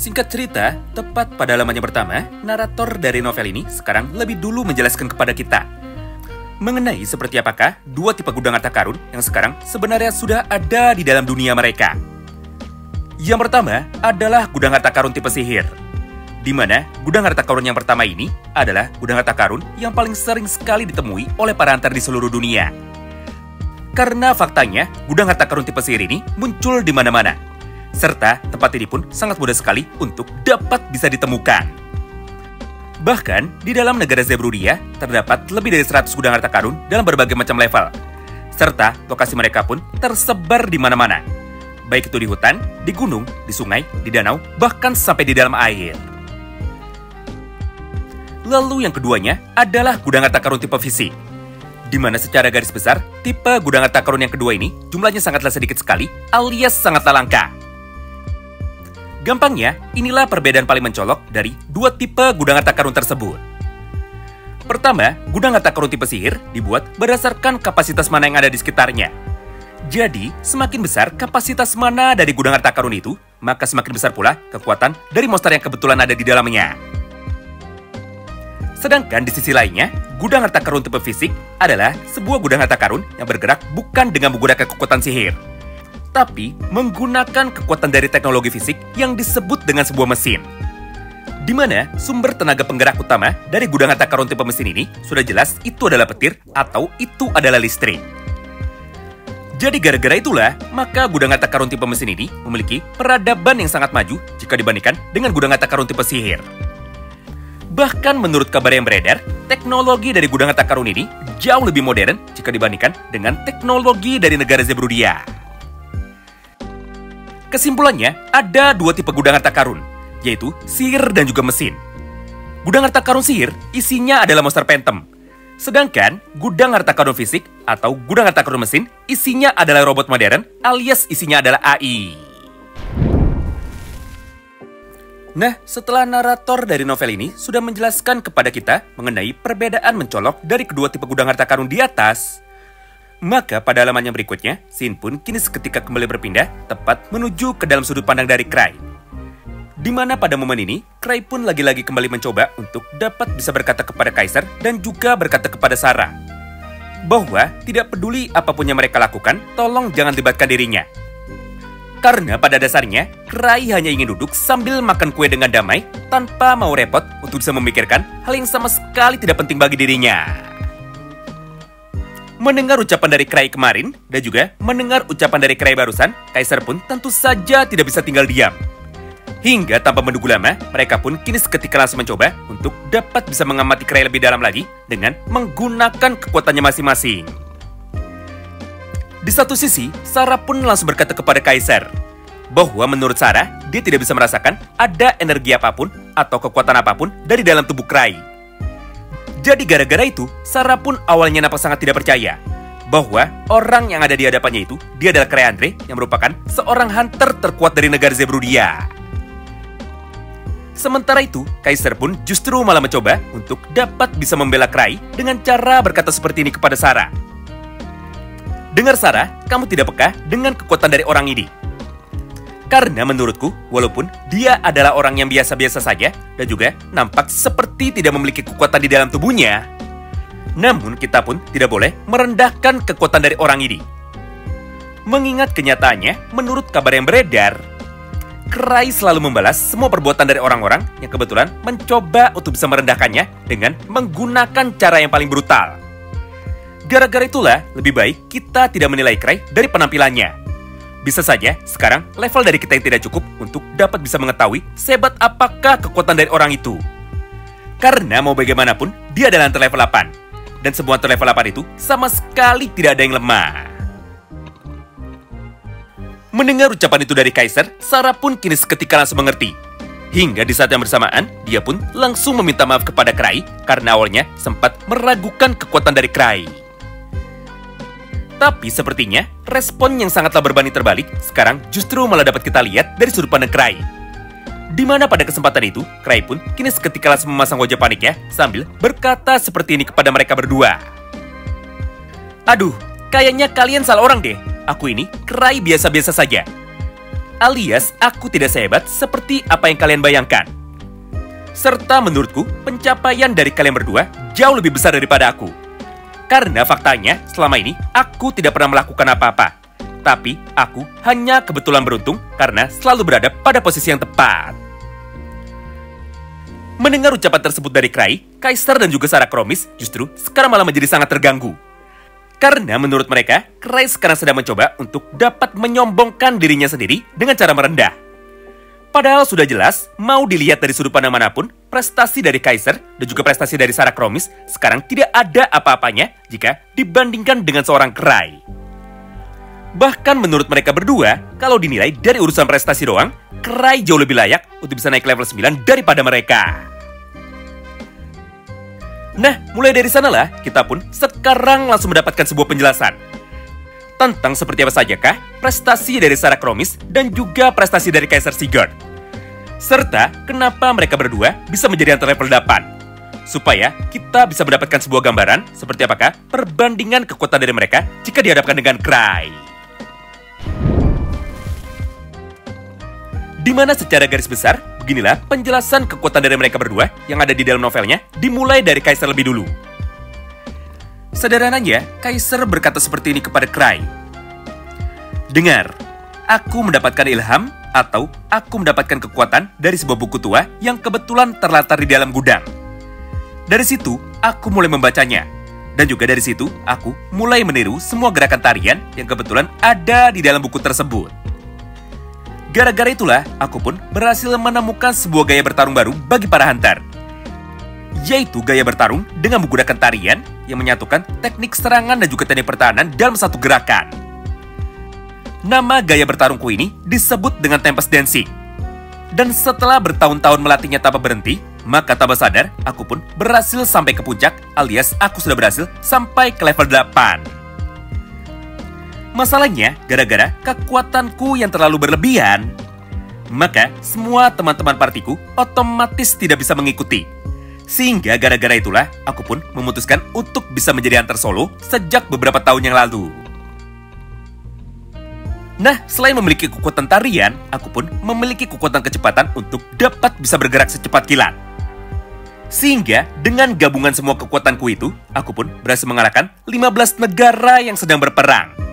Singkat cerita, tepat pada halaman yang pertama, narator dari novel ini sekarang lebih dulu menjelaskan kepada kita mengenai seperti apakah dua tipe gudang harta karun yang sekarang sebenarnya sudah ada di dalam dunia mereka. Yang pertama adalah gudang harta karun tipe sihir, di mana gudang harta karun yang pertama ini adalah gudang harta karun yang paling sering sekali ditemui oleh para hunter di seluruh dunia. Karena faktanya, gudang harta karun tipe sihir ini muncul di mana-mana, serta tempat ini pun sangat mudah sekali untuk dapat bisa ditemukan. Bahkan, di dalam negara Zebrudia, terdapat lebih dari 100 gudang harta karun dalam berbagai macam level, serta lokasi mereka pun tersebar di mana-mana, baik itu di hutan, di gunung, di sungai, di danau, bahkan sampai di dalam air. Lalu yang keduanya adalah gudang harta karun tipe fisik, di mana secara garis besar, tipe gudang harta karun yang kedua ini jumlahnya sangatlah sedikit sekali, alias sangatlah langka. Gampangnya, inilah perbedaan paling mencolok dari dua tipe gudang harta karun tersebut. Pertama, gudang harta karun tipe sihir dibuat berdasarkan kapasitas mana yang ada di sekitarnya. Jadi, semakin besar kapasitas mana dari gudang harta karun itu, maka semakin besar pula kekuatan dari monster yang kebetulan ada di dalamnya. Sedangkan di sisi lainnya, gudang harta karun tipe fisik adalah sebuah gudang harta karun yang bergerak bukan dengan menggunakan kekuatan sihir, tapi menggunakan kekuatan dari teknologi fisik yang disebut dengan sebuah mesin. Di mana sumber tenaga penggerak utama dari gudang harta karun tipe mesin ini sudah jelas itu adalah petir atau itu adalah listrik. Jadi gara-gara itulah, maka gudang harta karun tipe mesin ini memiliki peradaban yang sangat maju jika dibandingkan dengan gudang harta karun tipe sihir. Bahkan menurut kabar yang beredar, teknologi dari gudang harta karun ini jauh lebih modern jika dibandingkan dengan teknologi dari negara Zebrudia. Kesimpulannya, ada dua tipe gudang harta karun, yaitu sihir dan juga mesin. Gudang harta karun sihir isinya adalah monster phantom, sedangkan gudang harta karun fisik atau gudang harta karun mesin isinya adalah robot modern alias isinya adalah AI. Nah, setelah narator dari novel ini sudah menjelaskan kepada kita mengenai perbedaan mencolok dari kedua tipe gudang harta karun di atas, maka pada halaman yang berikutnya, Shin pun kini seketika kembali berpindah tepat menuju ke dalam sudut pandang dari Cray. Di mana pada momen ini, Cray pun lagi-lagi kembali mencoba untuk dapat bisa berkata kepada Kaiser dan juga berkata kepada Sarah bahwa tidak peduli apapun yang mereka lakukan, tolong jangan libatkan dirinya. Karena pada dasarnya, Cray hanya ingin duduk sambil makan kue dengan damai tanpa mau repot untuk bisa memikirkan hal yang sama sekali tidak penting bagi dirinya. Mendengar ucapan dari Cray kemarin dan juga mendengar ucapan dari Cray barusan, Kaiser pun tentu saja tidak bisa tinggal diam. Hingga tanpa menunggu lama, mereka pun kini seketika langsung mencoba untuk dapat bisa mengamati Cray lebih dalam lagi dengan menggunakan kekuatannya masing-masing. Di satu sisi, Sarah pun langsung berkata kepada Kaiser bahwa menurut Sarah, dia tidak bisa merasakan ada energi apapun atau kekuatan apapun dari dalam tubuh Cray. Jadi gara-gara itu, Sarah pun awalnya nampak sangat tidak percaya bahwa orang yang ada di hadapannya itu, dia adalah Cray Andre yang merupakan seorang hunter terkuat dari negara Zebrudia. Sementara itu, Kaiser pun justru malah mencoba untuk dapat bisa membela Cray dengan cara berkata seperti ini kepada Sarah. Dengar Sarah, kamu tidak peka dengan kekuatan dari orang ini. Karena menurutku, walaupun dia adalah orang yang biasa-biasa saja dan juga nampak seperti tidak memiliki kekuatan di dalam tubuhnya, namun kita pun tidak boleh merendahkan kekuatan dari orang ini. Mengingat kenyataannya, menurut kabar yang beredar, Cray selalu membalas semua perbuatan dari orang-orang yang kebetulan mencoba untuk bisa merendahkannya dengan menggunakan cara yang paling brutal. Gara-gara itulah, lebih baik kita tidak menilai Cray dari penampilannya. Bisa saja, sekarang level dari kita yang tidak cukup untuk dapat bisa mengetahui sehebat apakah kekuatan dari orang itu. Karena mau bagaimanapun, dia adalah hunter level 8. Dan semua hunter level 8 itu sama sekali tidak ada yang lemah. Mendengar ucapan itu dari Kaiser, Sarah pun kini seketika langsung mengerti. Hingga di saat yang bersamaan, dia pun langsung meminta maaf kepada Cray karena awalnya sempat meragukan kekuatan dari Cray. Tapi sepertinya, respon yang sangatlah berbanding terbalik sekarang justru malah dapat kita lihat dari sudut pandang Cray. Di mana pada kesempatan itu, Cray pun kini seketika langsung memasang wajah paniknya sambil berkata seperti ini kepada mereka berdua. Aduh, kayaknya kalian salah orang deh. Aku ini Cray biasa-biasa saja. alias aku tidak sehebat seperti apa yang kalian bayangkan. Serta menurutku, pencapaian dari kalian berdua jauh lebih besar daripada aku. Karena faktanya, selama ini aku tidak pernah melakukan apa-apa. Tapi aku hanya kebetulan beruntung karena selalu berada pada posisi yang tepat. Mendengar ucapan tersebut dari Cray, Kaiser dan juga Sarah Kromis justru sekarang malah menjadi sangat terganggu. Karena menurut mereka, Cray sekarang sedang mencoba untuk dapat menyombongkan dirinya sendiri dengan cara merendah. Padahal sudah jelas, mau dilihat dari sudut pandang manapun, prestasi dari Kaiser dan juga prestasi dari Sarah Kromis sekarang tidak ada apa-apanya jika dibandingkan dengan seorang Cray. Bahkan menurut mereka berdua, kalau dinilai dari urusan prestasi doang, Cray jauh lebih layak untuk bisa naik level 9 daripada mereka. Nah, mulai dari sanalah kita pun sekarang langsung mendapatkan sebuah penjelasan tentang seperti apa sajakah prestasi dari Sarah Kromis dan juga prestasi dari Kaiser Sigurd. Serta kenapa mereka berdua bisa menjadi antar level 8. Supaya kita bisa mendapatkan sebuah gambaran seperti apakah perbandingan kekuatan dari mereka jika dihadapkan dengan Cray. Dimana secara garis besar, beginilah penjelasan kekuatan dari mereka berdua yang ada di dalam novelnya, dimulai dari Kaiser lebih dulu. Sederhananya, Kaiser berkata seperti ini kepada Cray. Dengar, aku mendapatkan ilham atau aku mendapatkan kekuatan dari sebuah buku tua yang kebetulan terlatar di dalam gudang. Dari situ, aku mulai membacanya. Dan juga dari situ, aku mulai meniru semua gerakan tarian yang kebetulan ada di dalam buku tersebut. Gara-gara itulah, aku pun berhasil menemukan sebuah gaya bertarung baru bagi para hunter. Yaitu gaya bertarung dengan menggunakan tarian yang menyatukan teknik serangan dan juga teknik pertahanan dalam satu gerakan. Nama gaya bertarungku ini disebut dengan Tempest Dancing. Dan setelah bertahun-tahun melatihnya tanpa berhenti, maka tanpa sadar, aku pun berhasil sampai ke puncak, alias aku sudah berhasil sampai ke level 8. Masalahnya, gara-gara kekuatanku yang terlalu berlebihan, maka semua teman-teman partiku otomatis tidak bisa mengikuti. Sehingga gara-gara itulah, aku pun memutuskan untuk bisa menjadi hunter solo sejak beberapa tahun yang lalu. Nah, selain memiliki kekuatan tarian, aku pun memiliki kekuatan kecepatan untuk dapat bisa bergerak secepat kilat. Sehingga, dengan gabungan semua kekuatanku itu, aku pun berhasil mengalahkan 15 negara yang sedang berperang.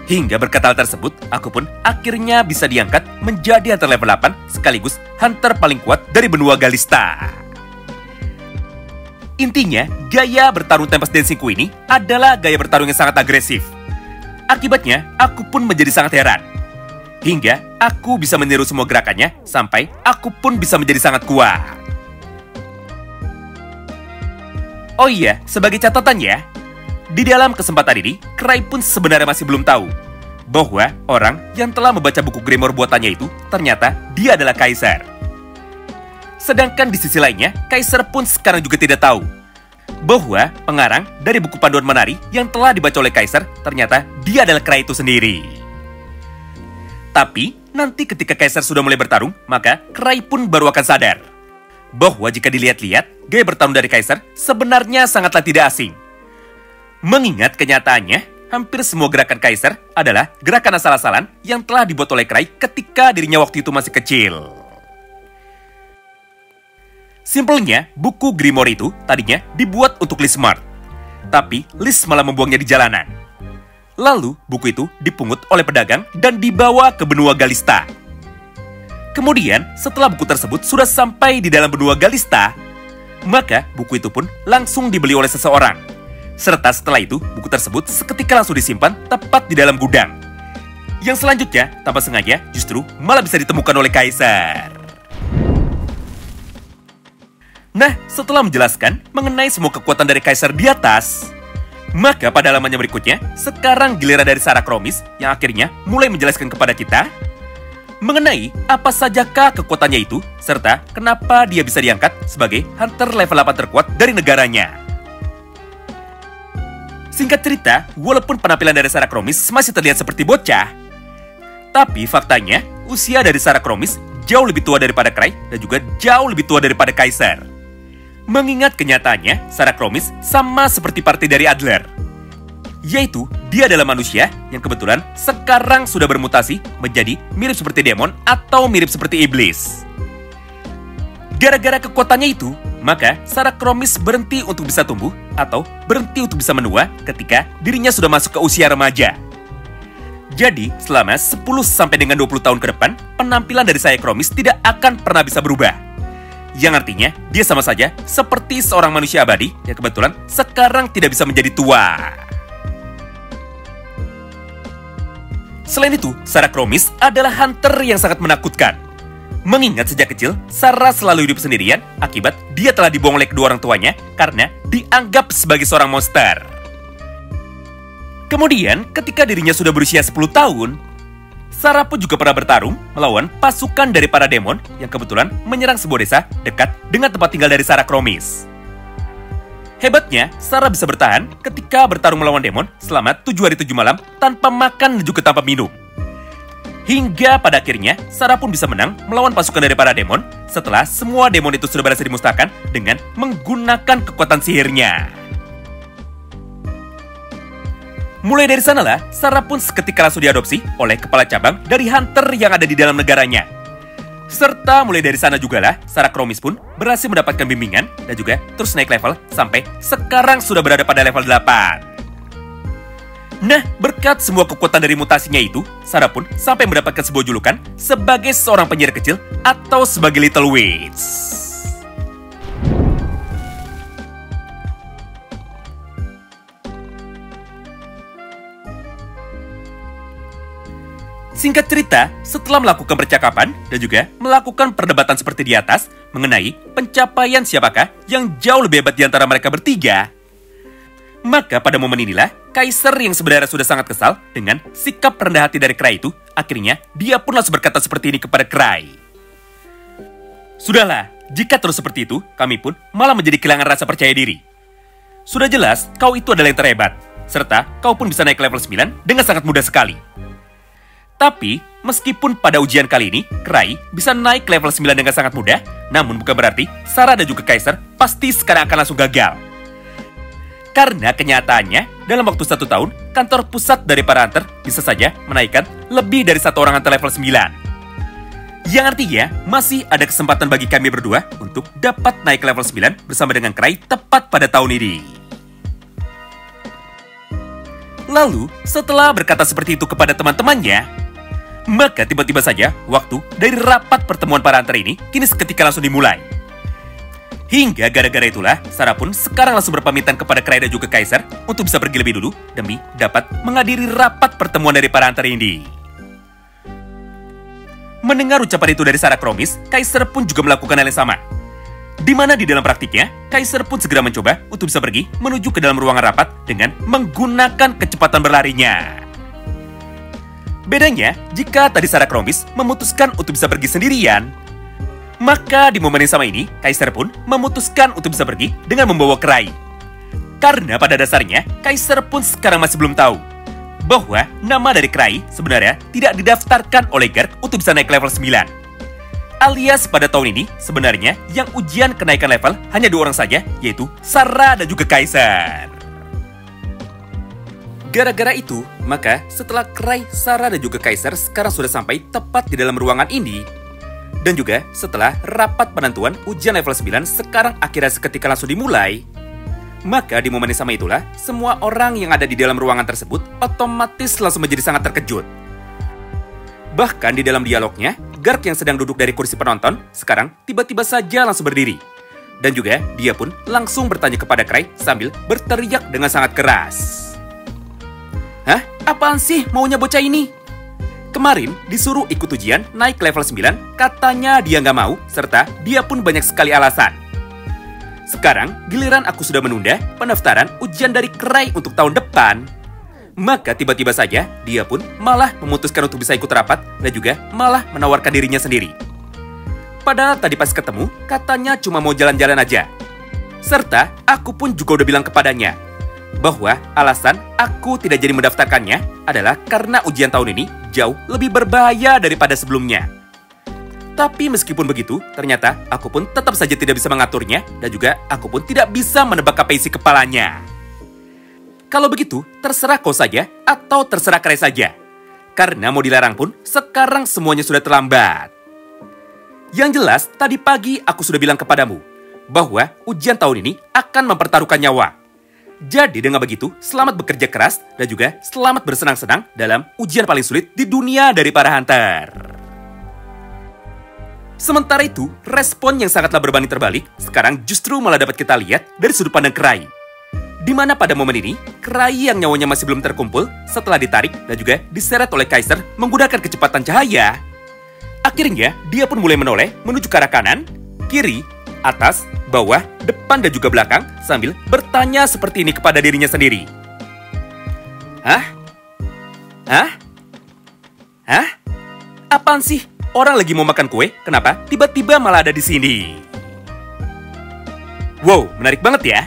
Hingga berkat hal tersebut, aku pun akhirnya bisa diangkat menjadi hunter level 8 sekaligus hunter paling kuat dari benua Galista. Intinya, gaya bertarung Tempest Dancingku ini adalah gaya bertarung yang sangat agresif. Akibatnya, aku pun menjadi sangat heran. Hingga aku bisa meniru semua gerakannya sampai aku pun bisa menjadi sangat kuat. Oh iya, sebagai catatan ya, di dalam kesempatan ini, Cray pun sebenarnya masih belum tahu bahwa orang yang telah membaca buku Grimoire buatannya itu ternyata dia adalah Kaiser. Sedangkan di sisi lainnya, Kaiser pun sekarang juga tidak tahu bahwa pengarang dari buku panduan menari yang telah dibaca oleh Kaiser ternyata dia adalah Cray itu sendiri. Tapi, nanti ketika Kaiser sudah mulai bertarung, maka Cray pun baru akan sadar bahwa jika dilihat-lihat, gaya bertarung dari Kaiser sebenarnya sangatlah tidak asing. Mengingat kenyataannya, hampir semua gerakan Kaiser adalah gerakan asal-asalan yang telah dibuat oleh Cray ketika dirinya waktu itu masih kecil. Simpelnya, buku Grimoire itu tadinya dibuat untuk Lee Smart. Tapi, Lee malah membuangnya di jalanan. Lalu, buku itu dipungut oleh pedagang dan dibawa ke benua Galista. Kemudian, setelah buku tersebut sudah sampai di dalam benua Galista, maka buku itu pun langsung dibeli oleh seseorang. Serta setelah itu, buku tersebut seketika langsung disimpan tepat di dalam gudang. Yang selanjutnya, tanpa sengaja, justru malah bisa ditemukan oleh Kaiser. Nah, setelah menjelaskan mengenai semua kekuatan dari Kaiser di atas, maka pada halamannya berikutnya, sekarang giliran dari Sarah Kromis yang akhirnya mulai menjelaskan kepada kita mengenai apa sajakah kekuatannya itu, serta kenapa dia bisa diangkat sebagai hunter level 8 terkuat dari negaranya. Singkat cerita, walaupun penampilan dari Sarah Kromis masih terlihat seperti bocah, tapi faktanya, usia dari Sarah Kromis jauh lebih tua daripada Cray dan juga jauh lebih tua daripada Kaiser. Mengingat kenyataannya, Sarah Kromis sama seperti partai dari Adler, yaitu dia adalah manusia yang kebetulan sekarang sudah bermutasi menjadi mirip seperti demon atau mirip seperti iblis. Gara-gara kekuatannya itu, maka Sarah Kromis berhenti untuk bisa tumbuh atau berhenti untuk bisa menua ketika dirinya sudah masuk ke usia remaja. Jadi, selama 10 sampai dengan 20 tahun ke depan, penampilan dari saya Kromis tidak akan pernah bisa berubah. Yang artinya, dia sama saja seperti seorang manusia abadi yang kebetulan sekarang tidak bisa menjadi tua. Selain itu, Sarah Kromis adalah hunter yang sangat menakutkan. Mengingat sejak kecil, Sarah selalu hidup sendirian akibat dia telah dibuang oleh kedua orang tuanya karena dianggap sebagai seorang monster. Kemudian, ketika dirinya sudah berusia 10 tahun, Sarah pun juga pernah bertarung melawan pasukan dari para demon yang kebetulan menyerang sebuah desa dekat dengan tempat tinggal dari Sarah Kromis. Hebatnya, Sarah bisa bertahan ketika bertarung melawan demon selama 7 hari 7 malam tanpa makan dan juga tanpa minum. Hingga pada akhirnya, Sarah pun bisa menang melawan pasukan dari para demon setelah semua demon itu sudah berhasil dimusnahkan dengan menggunakan kekuatan sihirnya. Mulai dari sanalah, Sarah pun seketika langsung diadopsi oleh kepala cabang dari hunter yang ada di dalam negaranya. Serta mulai dari sana jugalah, Sarah Kromis pun berhasil mendapatkan bimbingan dan juga terus naik level sampai sekarang sudah berada pada level 8. Nah, berkat semua kekuatan dari mutasinya itu, Sarah pun sampai mendapatkan sebuah julukan sebagai seorang penyihir kecil atau sebagai Little Witch. Singkat cerita, setelah melakukan percakapan dan juga melakukan perdebatan seperti di atas mengenai pencapaian siapakah yang jauh lebih hebat di antara mereka bertiga, maka pada momen inilah, Kaiser yang sebenarnya sudah sangat kesal dengan sikap rendah hati dari Krai itu, akhirnya dia pun langsung berkata seperti ini kepada Krai. Sudahlah, jika terus seperti itu, kami pun malah menjadi kehilangan rasa percaya diri. Sudah jelas, kau itu adalah yang terhebat, serta kau pun bisa naik level 9 dengan sangat mudah sekali. Tapi, meskipun pada ujian kali ini, Krai bisa naik level 9 dengan sangat mudah, namun bukan berarti Sarah dan juga Kaiser pasti sekarang akan langsung gagal. Karena kenyataannya, dalam waktu 1 tahun, kantor pusat dari para hunter bisa saja menaikkan lebih dari 1 orang hunter level 9. Yang artinya, masih ada kesempatan bagi kami berdua untuk dapat naik level 9 bersama dengan Krai tepat pada tahun ini. Lalu, setelah berkata seperti itu kepada teman-temannya, maka tiba-tiba saja waktu dari rapat pertemuan para hunter ini kini seketika langsung dimulai. Hingga gara-gara itulah, Sarah pun sekarang langsung berpamitan kepada Krai dan juga Kaiser untuk bisa pergi lebih dulu demi dapat menghadiri rapat pertemuan dari para hunter ini. Mendengar ucapan itu dari Sarah Kromis, Kaiser pun juga melakukan hal yang sama. Di mana di dalam praktiknya, Kaiser pun segera mencoba untuk bisa pergi menuju ke dalam ruangan rapat dengan menggunakan kecepatan berlarinya. Bedanya, jika tadi Sarah Kromis memutuskan untuk bisa pergi sendirian, maka di momen yang sama ini, Kaiser pun memutuskan untuk bisa pergi dengan membawa Krai. Karena pada dasarnya, Kaiser pun sekarang masih belum tahu bahwa nama dari Krai sebenarnya tidak didaftarkan oleh Garg untuk bisa naik level 9. Alias pada tahun ini, sebenarnya yang ujian kenaikan level hanya 2 orang saja, yaitu Sarah dan juga Kaiser. Gara-gara itu, maka setelah Krai, Sarah, dan juga Kaiser sekarang sudah sampai tepat di dalam ruangan ini, dan juga setelah rapat penentuan ujian level 9 sekarang akhirnya seketika langsung dimulai, maka di momen yang sama itulah, semua orang yang ada di dalam ruangan tersebut otomatis langsung menjadi sangat terkejut. Bahkan di dalam dialognya, Garg yang sedang duduk dari kursi penonton sekarang tiba-tiba saja langsung berdiri. Dan juga dia pun langsung bertanya kepada Krai sambil berteriak dengan sangat keras. Hah? Apaan sih maunya bocah ini? Kemarin disuruh ikut ujian naik level 9, katanya dia nggak mau, serta dia pun banyak sekali alasan. Sekarang giliran aku sudah menunda pendaftaran ujian dari Krai untuk tahun depan. Maka tiba-tiba saja dia pun malah memutuskan untuk bisa ikut rapat dan juga malah menawarkan dirinya sendiri. Padahal tadi pas ketemu, katanya cuma mau jalan-jalan aja. Serta aku pun juga udah bilang kepadanya bahwa alasan aku tidak jadi mendaftarkannya adalah karena ujian tahun ini jauh lebih berbahaya daripada sebelumnya. Tapi meskipun begitu, ternyata aku pun tetap saja tidak bisa mengaturnya dan juga aku pun tidak bisa menebak apa isi kepalanya. Kalau begitu, terserah kau saja atau terserah Krai saja. Karena mau dilarang pun, sekarang semuanya sudah terlambat. Yang jelas, tadi pagi aku sudah bilang kepadamu bahwa ujian tahun ini akan mempertaruhkan nyawa. Jadi dengan begitu, selamat bekerja keras dan juga selamat bersenang-senang dalam ujian paling sulit di dunia dari para hunter. Sementara itu, respon yang sangatlah berbanding terbalik sekarang justru malah dapat kita lihat dari sudut pandang Krai. Di mana pada momen ini, Krai yang nyawanya masih belum terkumpul setelah ditarik dan juga diseret oleh Kaiser menggunakan kecepatan cahaya. Akhirnya, dia pun mulai menoleh menuju ke arah kanan, kiri, atas, bawah, depan dan juga belakang sambil bertanya seperti ini kepada dirinya sendiri. Hah? Hah? Hah? Apaan sih? Orang lagi mau makan kue, kenapa tiba-tiba malah ada di sini? Wow, menarik banget ya.